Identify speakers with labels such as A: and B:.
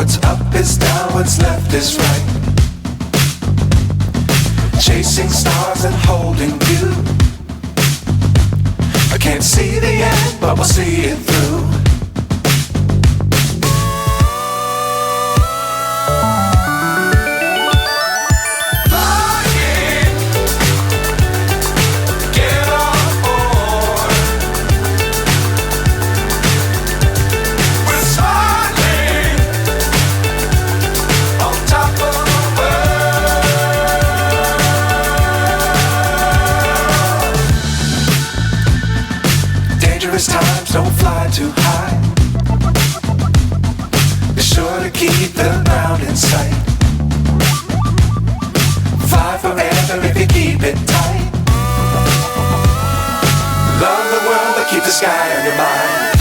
A: What's up is down, what's left is right. Chasing stars and holding you. I can't see the end, but we'll see it through. Dangerous times, don't fly too high. Be sure to keep the ground in sight. Fly forever if you keep it tight. Love the world, but keep the sky on your mind.